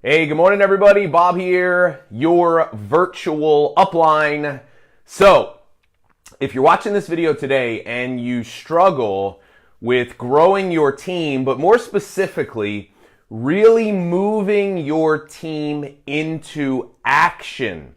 Hey, good morning, everybody. Bob here, your virtual upline. So, if you're watching this video today and you struggle with growing your team, but more specifically, really moving your team into action,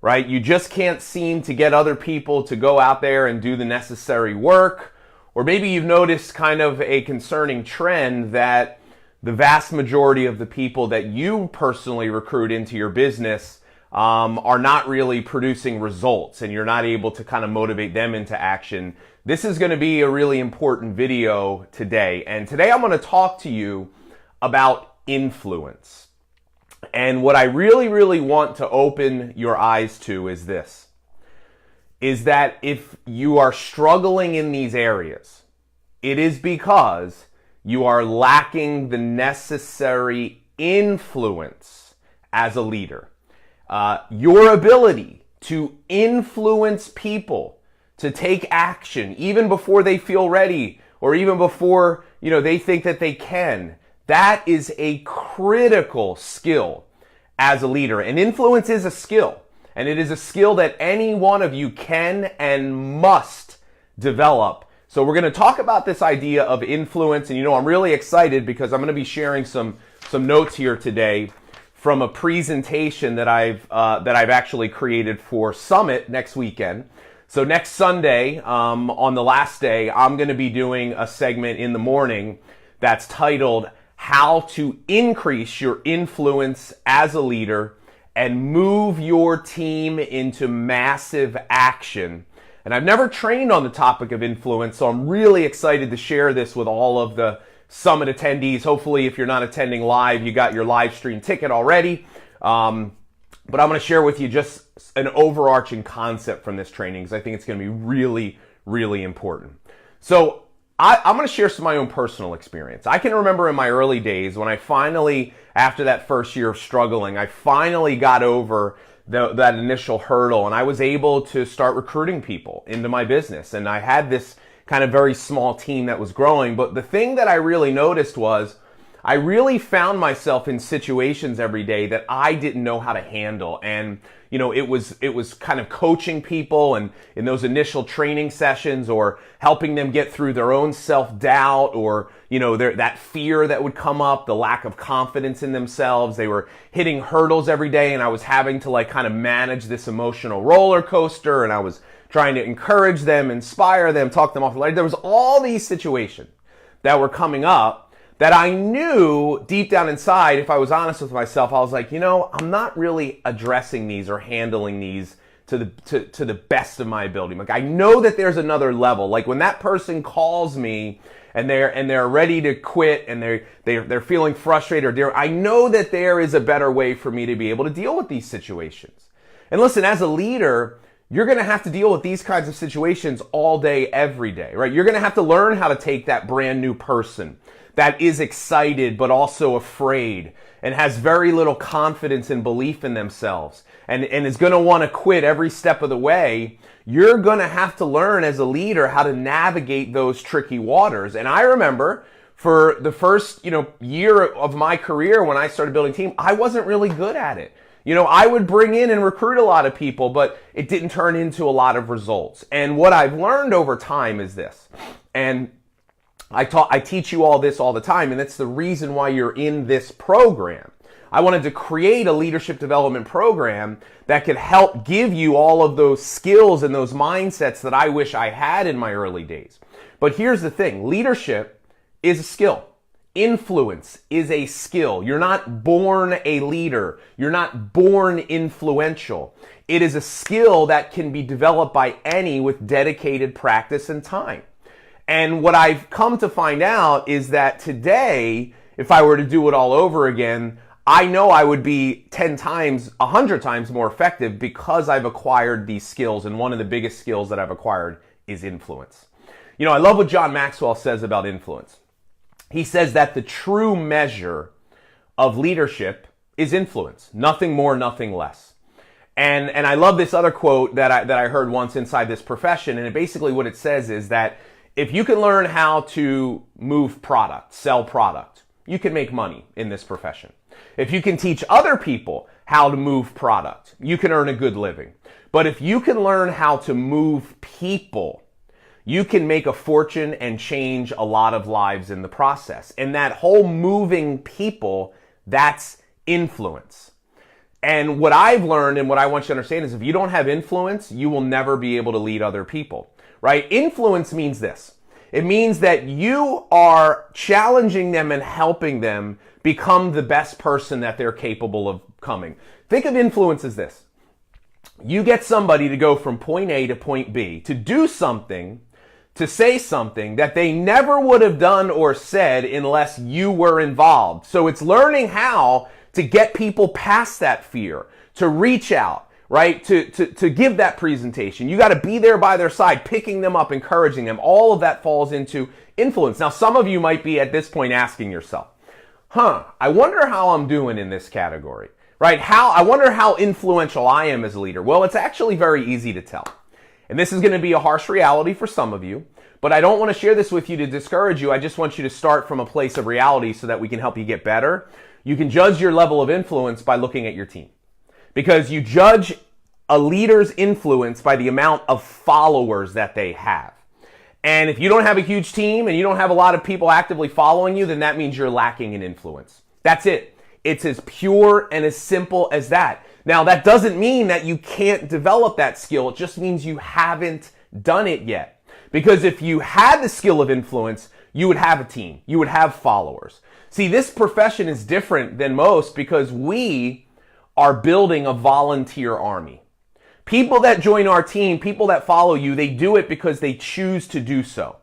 right? You just can't seem to get other people to go out there and do the necessary work. Or maybe you've noticed kind of a concerning trend that the vast majority of the people that you personally recruit into your business are not really producing results, and you're not able to kind of motivate them into action. This is going to be a really important video today. And today I'm going to talk to you about influence. And what I really want to open your eyes to is this, is that if you are struggling in these areas, it is because you are lacking the necessary influence as a leader. Your ability to influence people to take action even before they feel ready or even before they think that they can. That is a critical skill as a leader. And influence is a skill. And it is a skill that any one of you can and must develop. So we're going to talk about this idea of influence, and I'm really excited because I'm going to be sharing some notes here today from a presentation that I've actually created for Summit next weekend. So next Sunday, on the last day, I'm going to be doing a segment in the morning that's titled "How to Increase Your Influence as a Leader and Move Your Team into Massive Action." And I've never trained on the topic of influence, so I'm really excited to share this with all of the Summit attendees. Hopefully, if you're not attending live, you got your live stream ticket already. But I'm going to share with you just an overarching concept from this training because I think it's going to be really important. So I'm going to share some of my own personal experience. I can remember in my early days when I finally, after that first year of struggling, I finally got over that initial hurdle, and I was able to start recruiting people into my business. And I had this kind of very small team that was growing. But the thing that I really noticed was I really found myself in situations every day that I didn't know how to handle. And it was kind of coaching people and in those initial training sessions, or helping them get through their own self-doubt, or that fear that would come up, the lack of confidence in themselves. They were hitting hurdles every day, and I was having to kind of manage this emotional roller coaster, and I was trying to encourage them, inspire them, talk them off the ledge. There was all these situations that were coming up that I knew deep down inside, if I was honest with myself, I was like, I'm not really addressing these or handling these to the best of my ability. Like, I know that there's another level. Like when that person calls me and they're ready to quit and they're feeling frustrated, I know that there is a better way for me to be able to deal with these situations. And listen, as a leader, you're going to have to deal with these kinds of situations all day, every day, right? You're going to have to learn how to take that brand new person that is excited but also afraid and has very little confidence and belief in themselves and is going to want to quit every step of the way. You're going to have to learn as a leader how to navigate those tricky waters. And I remember for the first year of my career when I started building a team, I wasn't really good at it. I would bring in and recruit a lot of people, but it didn't turn into a lot of results. And what I've learned over time is this, and I teach you all this all the time, and that's the reason why you're in this program. I wanted to create a leadership development program that could help give you all of those skills and those mindsets that I wish I had in my early days. But here's the thing, leadership is a skill. Influence is a skill. You're not born a leader. You're not born influential. It is a skill that can be developed by any with dedicated practice and time. And what I've come to find out is that today, if I were to do it all over again, I know I would be 10 times, 100 times more effective because I've acquired these skills. And one of the biggest skills that I've acquired is influence. I love what John Maxwell says about influence. He says that the true measure of leadership is influence. Nothing more, nothing less. And I love this other quote that I heard once inside this profession. And basically what it says is that if you can learn how to move product, sell product, you can make money in this profession. If you can teach other people how to move product, you can earn a good living. But if you can learn how to move people, you can make a fortune and change a lot of lives in the process. And that whole moving people, that's influence. And what I've learned and what I want you to understand is if you don't have influence, you will never be able to lead other people, right? Influence means this. It means that you are challenging them and helping them become the best person that they're capable of becoming. Think of influence as this. You get somebody to go from point A to point B, to do something, to say something that they never would have done or said unless you were involved. So it's learning how to get people past that fear, to reach out, right? To give that presentation. You got to be there by their side, picking them up, encouraging them. All of that falls into influence. Now, some of you might be at this point asking yourself, I wonder how I'm doing in this category, right? I wonder how influential I am as a leader. Well, it's actually very easy to tell. And this is going to be a harsh reality for some of you, but I don't want to share this with you to discourage you. I just want you to start from a place of reality so that we can help you get better. You can judge your level of influence by looking at your team, because you judge a leader's influence by the amount of followers that they have. And if you don't have a huge team and you don't have a lot of people actively following you, then that means you're lacking in influence. That's it. It's as pure and as simple as that. Now, that doesn't mean that you can't develop that skill. It just means you haven't done it yet. Because if you had the skill of influence, you would have a team. You would have followers. See, this profession is different than most because we are building a volunteer army. People that join our team, people that follow you, they do it because they choose to do so.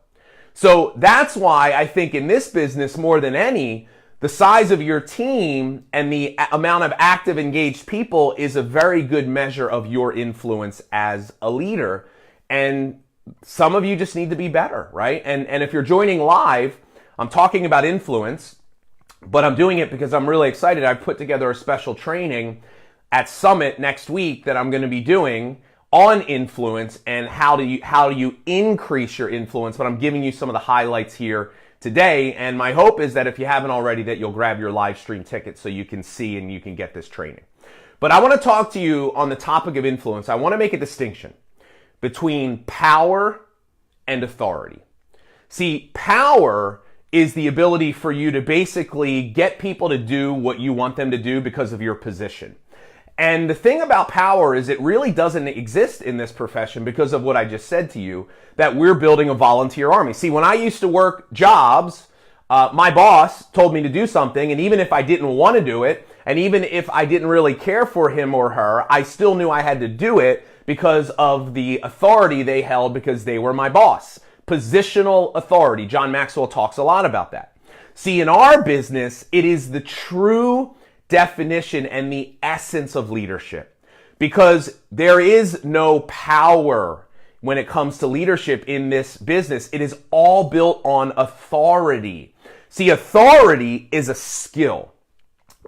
So that's why I think in this business, more than any, the size of your team and the amount of active, engaged people is a very good measure of your influence as a leader. And some of you just need to be better, right? And if you're joining live, I'm talking about influence, but I'm doing it because I'm really excited. I've put together a special training at Summit next week that I'm going to be doing on influence and how do you increase your influence. But I'm giving you some of the highlights here today. And my hope is that if you haven't already, that you'll grab your live stream ticket so you can see and you can get this training. But I want to talk to you on the topic of influence. I want to make a distinction between power and authority. See, power is the ability for you to basically get people to do what you want them to do because of your position. And the thing about power is it really doesn't exist in this profession because of what I just said to you, that we're building a volunteer army. See, when I used to work jobs, my boss told me to do something, and even if I didn't want to do it, and even if I didn't really care for him or her, I still knew I had to do it because of the authority they held because they were my boss. Positional authority. John Maxwell talks a lot about that. See, in our business, it is the true definition and the essence of leadership, because there is no power when it comes to leadership in this business. It is all built on authority. See, authority is a skill.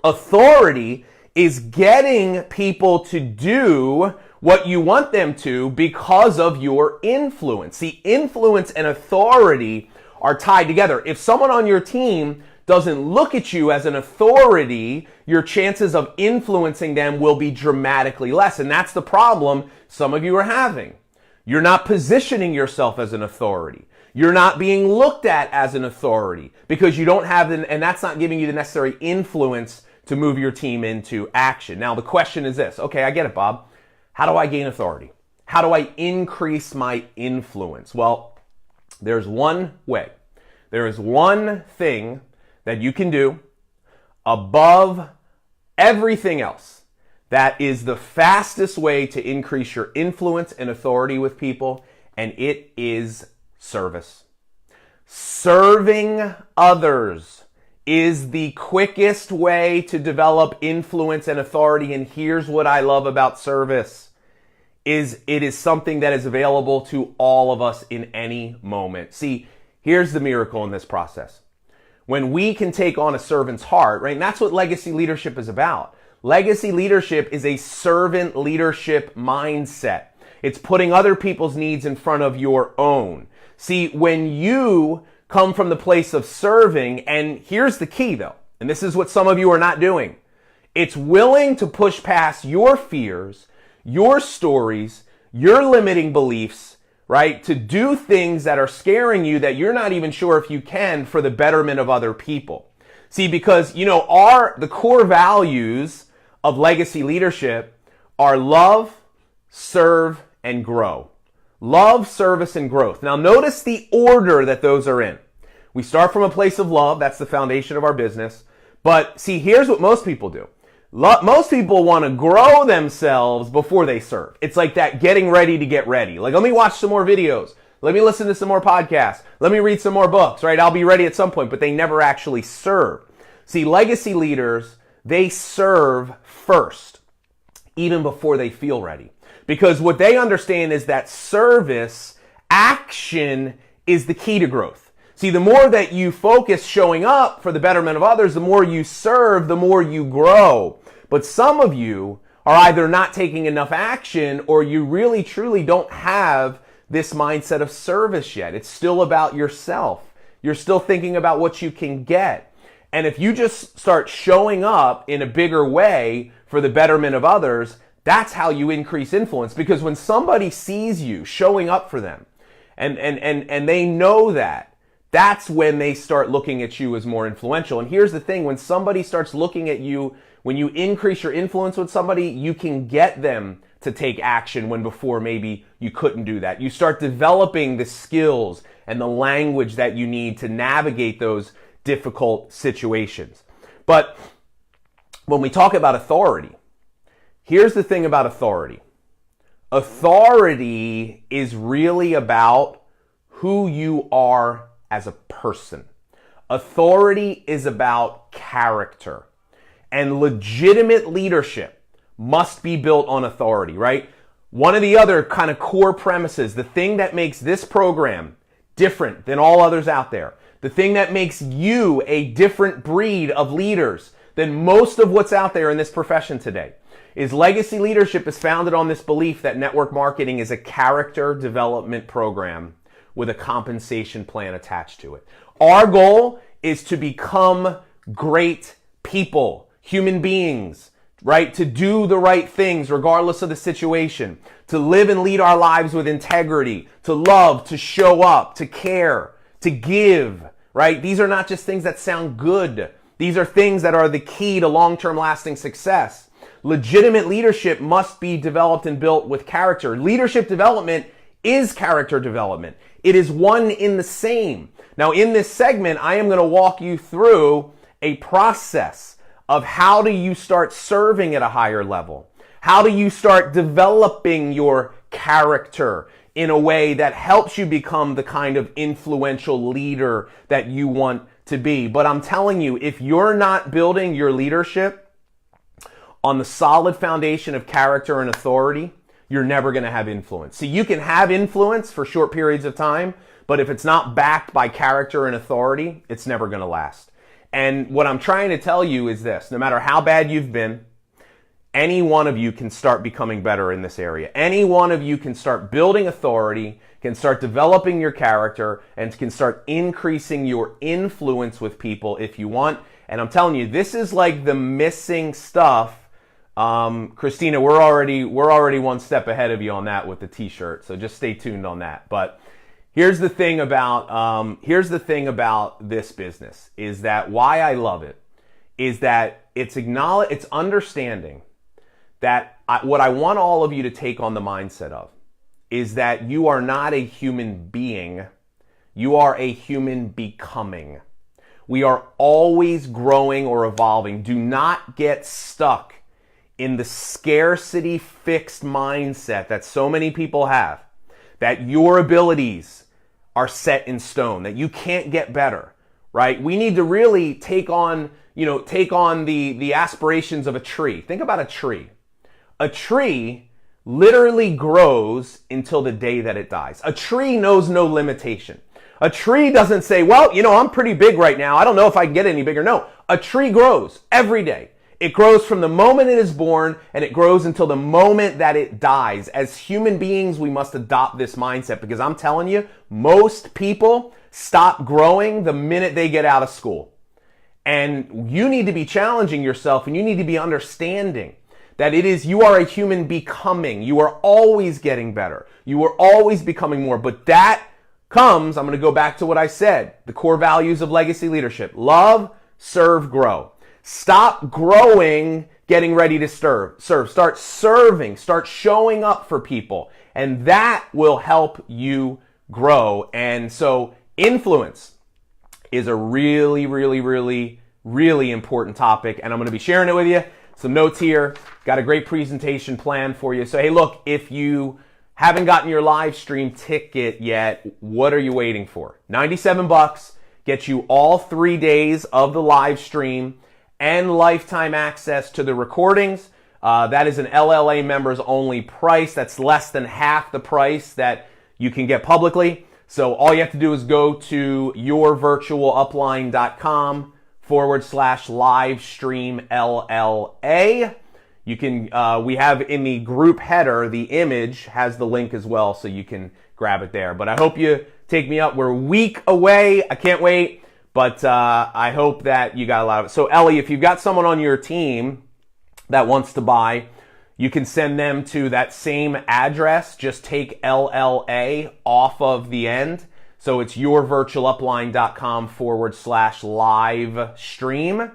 Authority is getting people to do what you want them to because of your influence. See, influence and authority are tied together. If someone on your team doesn't look at you as an authority, your chances of influencing them will be dramatically less. And that's the problem some of you are having. You're not positioning yourself as an authority. You're not being looked at as an authority because you don't have and that's not giving you the necessary influence to move your team into action. Now, the question is this. Okay, I get it, Bob. How do I gain authority? How do I increase my influence? Well, there's one way. There is one thing that you can do above everything else. That is the fastest way to increase your influence and authority with people, and it is service. Serving others is the quickest way to develop influence and authority, and here's what I love about service. It is something that is available to all of us in any moment. See, here's the miracle in this process. When we can take on a servant's heart, right? And that's what legacy leadership is about. Legacy leadership is a servant leadership mindset. It's putting other people's needs in front of your own. See, when you come from the place of serving, and here's the key though, and this is what some of you are not doing. It's willing to push past your fears, your stories, your limiting beliefs, right? To do things that are scaring you that you're not even sure if you can for the betterment of other people. See, because, the core values of legacy leadership are love, serve, and grow. Love, service, and growth. Now notice the order that those are in. We start from a place of love. That's the foundation of our business. But see, here's what most people do. Most people want to grow themselves before they serve. It's like that getting ready to get ready. Like, let me watch some more videos. Let me listen to some more podcasts. Let me read some more books, right? I'll be ready at some point, but they never actually serve. See, legacy leaders, they serve first, even before they feel ready. Because what they understand is that service, action, is the key to growth. See, the more that you focus showing up for the betterment of others, the more you serve, the more you grow. But some of you are either not taking enough action or you really truly don't have this mindset of service yet. It's still about yourself. You're still thinking about what you can get. And if you just start showing up in a bigger way for the betterment of others, that's how you increase influence. Because when somebody sees you showing up for them and they know that, that's when they start looking at you as more influential. And here's the thing, when somebody starts looking at you, when you increase your influence with somebody, you can get them to take action when before maybe you couldn't do that. You start developing the skills and the language that you need to navigate those difficult situations. But when we talk about authority, here's the thing about authority. Authority is really about who you are as a person. Authority is about character. And legitimate leadership must be built on authority, right? One of the other kind of core premises, the thing that makes this program different than all others out there, the thing that makes you a different breed of leaders than most of what's out there in this profession today, is legacy leadership is founded on this belief that network marketing is a character development program with a compensation plan attached to it. Our goal is to become great people, human beings, right? To do the right things regardless of the situation, to live and lead our lives with integrity, to love, to show up, to care, to give, right? These are not just things that sound good. These are things that are the key to long-term lasting success. Legitimate leadership must be developed and built with character. Leadership development is character development. It is one in the same. Now, in this segment, I am going to walk you through a process of how do you start serving at a higher level? How do you start developing your character in a way that helps you become the kind of influential leader that you want to be? But I'm telling you, if you're not building your leadership on the solid foundation of character and authority, you're never going to have influence. See, you can have influence for short periods of time, but if it's not backed by character and authority, it's never going to last. And what I'm trying to tell you is this: no matter how bad you've been, any one of you can start becoming better in this area. Any one of you can start building authority, can start developing your character, and can start increasing your influence with people if you want. And I'm telling you, this is like the missing stuff. Christina, we're already one step ahead of you on that with the t-shirt, so just stay tuned on that. But here's the thing about this business is that why I love it is that it's understanding that what I want all of you to take on the mindset of is that you are not a human being, you are a human becoming. We are always growing or evolving. Do not get stuck in the scarcity fixed mindset that so many people have, that your abilities are set in stone, that you can't get better, right? We need to really take on the aspirations of a tree. Think about a tree. A tree literally grows until the day that it dies. A tree knows no limitation. A tree doesn't say, well, I'm pretty big right now. I don't know if I can get any bigger. No, a tree grows every day. It grows from the moment it is born, and it grows until the moment that it dies. As human beings, we must adopt this mindset, because I'm telling you, most people stop growing the minute they get out of school. And you need to be challenging yourself, and you need to be understanding that you are a human becoming. You are always getting better. You are always becoming more. But that comes, I'm going to go back to what I said, the core values of legacy leadership. Love, serve, grow. Stop growing, getting ready to serve. Start serving. Start showing up for people. And that will help you grow. And so influence is a really, really, really, really important topic. And I'm going to be sharing it with you. Some notes here. Got a great presentation planned for you. So, hey, look, if you haven't gotten your live stream ticket yet, what are you waiting for? $97 gets you all 3 days of the live stream and lifetime access to the recordings. That is an LLA members only price. That's less than half the price that you can get publicly. So all you have to do is go to yourvirtualupline.com/live stream LLA. You can, we have in the group header, the image has the link as well, so you can grab it there. But I hope you take me up. We're a week away. I can't wait. But I hope that you got a lot of it. So Ellie, if you've got someone on your team that wants to buy, you can send them to that same address. Just take LLA off of the end. So it's yourvirtualupline.com/live stream.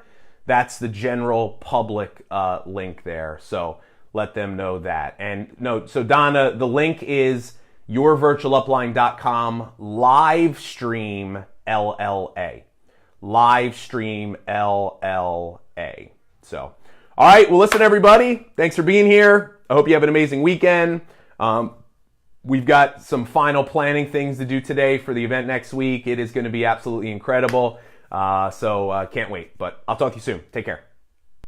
That's the general public link there. So let them know that. And no, so Donna, the link is yourvirtualupline.com live stream LLA. Live stream LLA. So, all right. Well, listen, everybody. Thanks for being here. I hope you have an amazing weekend. We've got some final planning things to do today for the event next week. It is going to be absolutely incredible. So can't wait. But I'll talk to you soon. Take care.